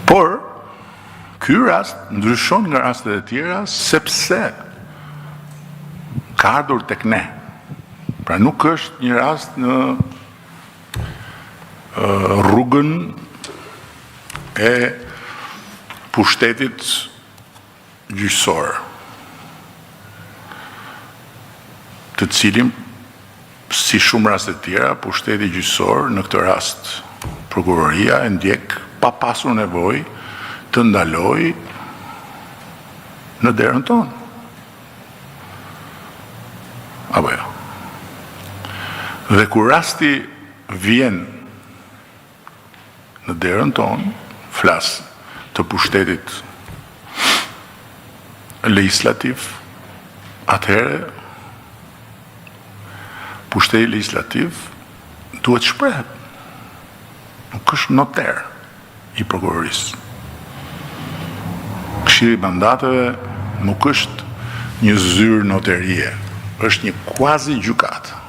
Por, ky rast ndryshon nga rastet e tjera sepse ka ardhur tek ne. Pra nuk është një rast në rrugën e pushtetit gjyqësor, të cilin, si shumë raste të tjera, pushteti gjyqësor, në këtë rast prokuroria, e ndjek pa pasur nevojë të ndaloj në derën tonë. Apo jo. Dhe kur rasti vjen në derën tonë, flas të pushtetit legislativ, atëherë pushteti legislativ duhet shprehet. Nuk është noter i prokurorisë. Këshilli i mandateve nuk është një zyrë noterie, është një quasi gjykatë.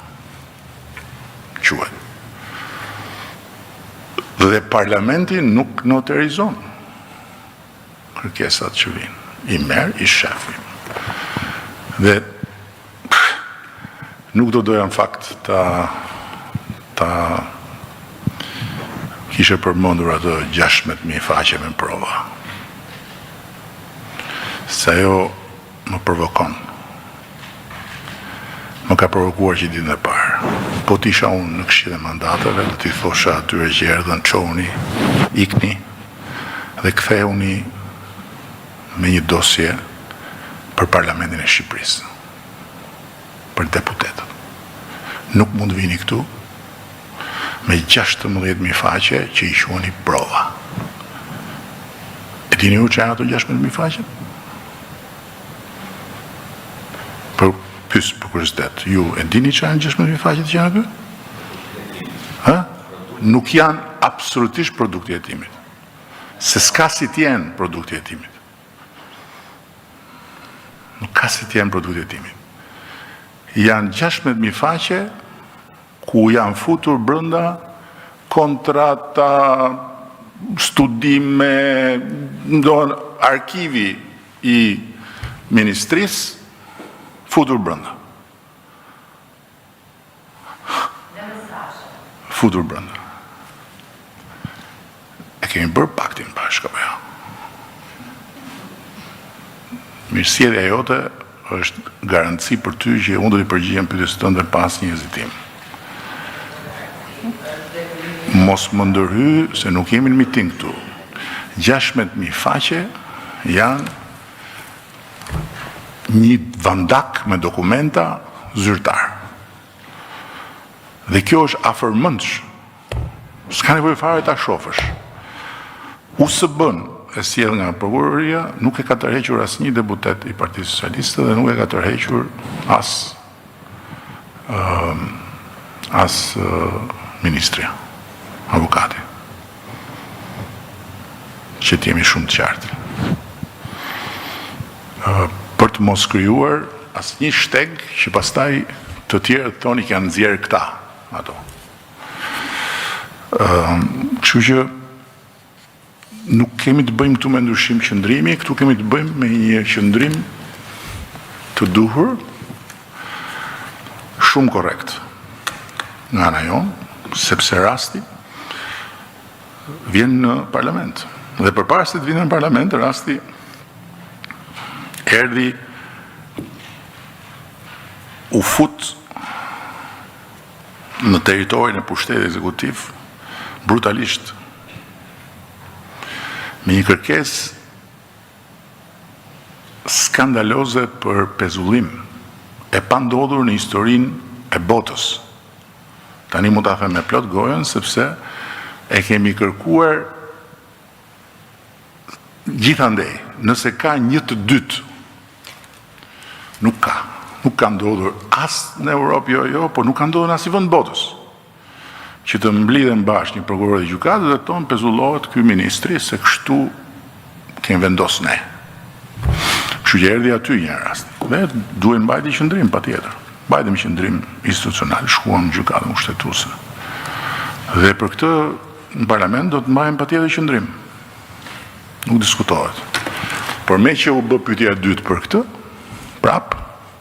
Quhet. Dhe parlamenti nuk noterizon kërkesat që vinë. I merr, i shefi. Dhe nuk do doja në fakt ta kishe përmendur ato 16.000 faqe me prova. Se ajo më provokon. Më ka provokuar që ditën e parë. Po t'isha unë në këshillin e mandateve, do t'i thosha atyre që erdhën, çoni, ikni dhe ktheuni me një dosje për Parlamentin e Shqipërisë, për deputetët. Nuk mund vini këtu me 16.000 faqe që i quheni prova. E dini ju që janë ato 16.000 faqe? Për kuriozitet, ju e dini që janë 16.000 faqe që janë këtu? Nuk janë absolutisht produkti e hetimit. Se s'ka si t'jenë produkti e hetimit. Nuk ka si t'jenë produkti e hetimit. Janë 16.000 faqe ku janë futur brenda kontrata, studime, arkivi i ministrisë futur brenda. Futur brenda. E kemi bërë paktin bashkë, apo jo? Mirësjellja jote është garanci për ty që unë do t'i përgjigjem pyetjes tënde pas një hezitim. Mos më ndërhy se nuk jemi në miting këtu. 16.000 faqe janë një vandak me dokumenta zyrtar. Dhe kjo është afërmendsh. S'ka nevojë fare ta shohësh. USB-n e sjell nga prokuroria nuk e ka tërhequr asnjë deputet i Partisë Socialiste dhe nuk e ka tërhequr as ministria, avokati. Që t'jemi shumë të qartë. Për të mos krijuar asnjë shteg që pastaj të tjerë thoni që janë nxjerrë këta ato. Kështu që nuk kemi të bëjmë këtu me ndryshim qëndrimi, këtu kemi të bëjmë me një qëndrim të duhur, shumë korrekt nga ana jonë, sepse rasti vjen në parlament. Dhe përpara se të vinë në parlament, rasti erdhi u fut në territorin e pushtetit ekzekutiv brutalisht me një kërkesë skandaloze për pezullim e pandodhur në historinë e botës. Tani mund ta them me plot gojën sepse e kemi kërkuar gjithandej. Nëse ka një të dytë, nuk ka ndodhur as në Europë, por nuk ka ndodhur as i vend botës. Që të mblidhen bashkë një prokuror dhe gjykatë dhe tonë pezullohet ky ministri se kështu kemi vendos ne. Kështu që erdhi aty një rast. Dhe duhen mbajti qëndrim patjetër. Mbajtëm qëndrim institucional, shkuam në gjykatën kushtetuese. Dhe për këtë në parlament do të mbajmë patjetër qëndrim. Nuk diskutohet. Por me që u bë pyetja e dytë për këtë, prap,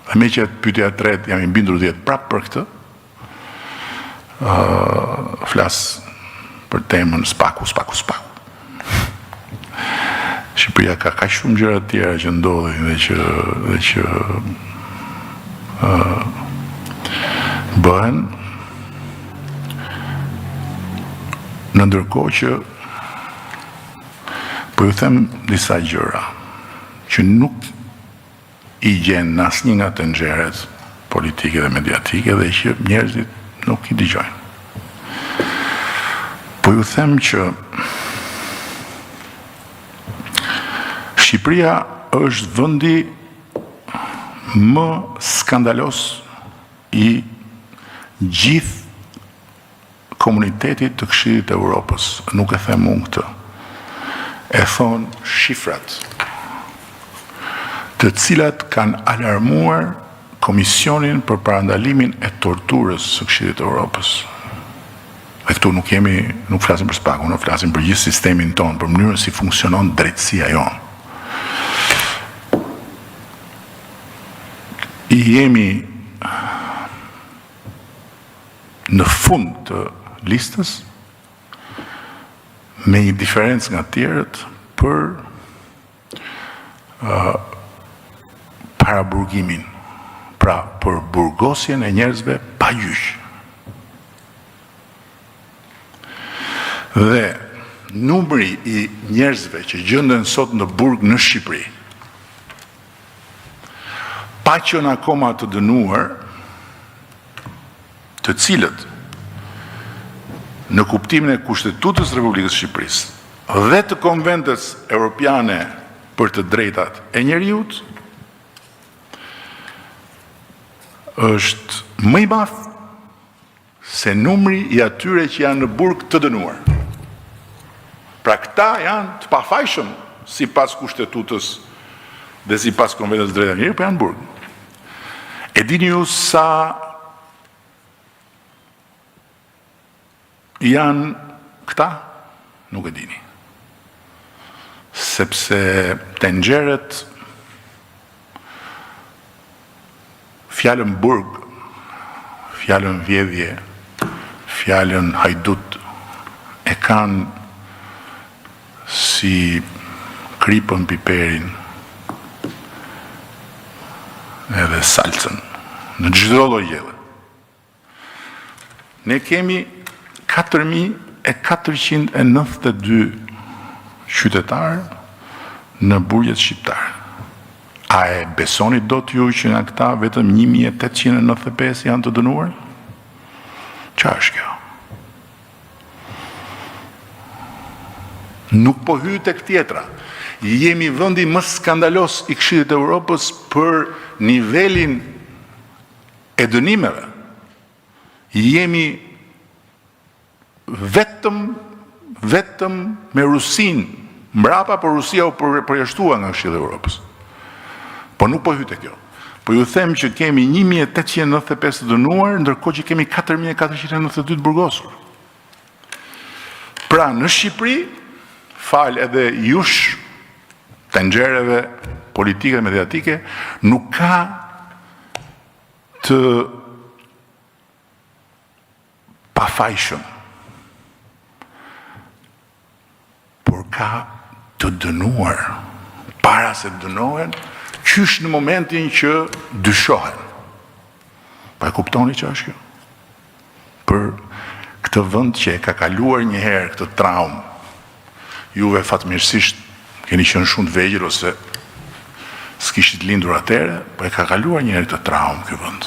dhe me që pyetja e tretë jam i bindur të jetë prap për këtë, flas për temën spaku. Shqipëria ka kaq shumë gjëra të tjera që ndodhin dhe që bëhen, në ndërkohë që po ju them disa gjëra që nuk i gjen në asnjë nga tenxheret politike dhe mediatike dhe që njerëzit nuk i dëgjojnë. Po ju them që Shqipëria është vendi më skandalos i gjithë komunitetit të Këshillit të Evropës. Nuk e them unë këtë. E thonë shifrat, të cilat kanë alarmuar Komisionin për parandalimin e torturës së Këshillit të Evropës. Dhe këtu nuk flasim për spaku, nuk flasim për gjithë sistemin tonë, për mënyrën si funksionon drejtësia jonë. I jemi në fund të listës me një diferencë nga tjerët për paraburgimin, pra për burgosjen e njerëzve pa gjyq. Dhe numri i njerëzve që gjenden sot në burg në Shqipëri, pa qenë akoma të dënuar, të cilët në kuptimin e Kushtetutës Republikës Shqipërisë dhe të konventës europiane për të drejtat e njeriut, është më i madh se numri i atyre që janë në burg të dënuar. Pra këta janë të pafajshëm sipas Kushtetutës dhe sipas konventës së drejtave të njerëzit, po janë në burg. E dini ju sa janë këta? Nuk e dini. Sepse tenxheret fjalën burg, fjalën vjedhje, fjalën hajdut e kanë si kripën piperin edhe salcën në çdo lloj gjelle. Ne kemi 4.492 qytetarë në burget shqiptare. A e besoni dot ju që nga këta vetëm 1.895 janë të dënuar? Çfarë është kjo? Nuk po hy tek tjetra. Jemi vendi më skandalos i Këshillit të Evropës për nivelin e dënimeve. Jemi vetëm me Rusin mbrapa, por Rusia u përjashtua nga Këshilli i Evropës. Po nuk po hyte kjo. Po ju them që kemi 1.895 të dënuar, ndërkohë që kemi 4.492 burgosur. Pra në Shqipëri, fal edhe jush tenxhereve politike dhe mediatike, nuk ka të pafajshëm, por ka të dënuar para se dënohen, qysh në momentin që dyshohen. Pa e kuptoni që është kjo? Për këtë vend që e ka kaluar një herë këtë traumë, juve fatmirësisht keni qenë shumë të vegjël ose s'kishit lindur atëherë, po e ka kaluar një herë këtë traumë ky vend.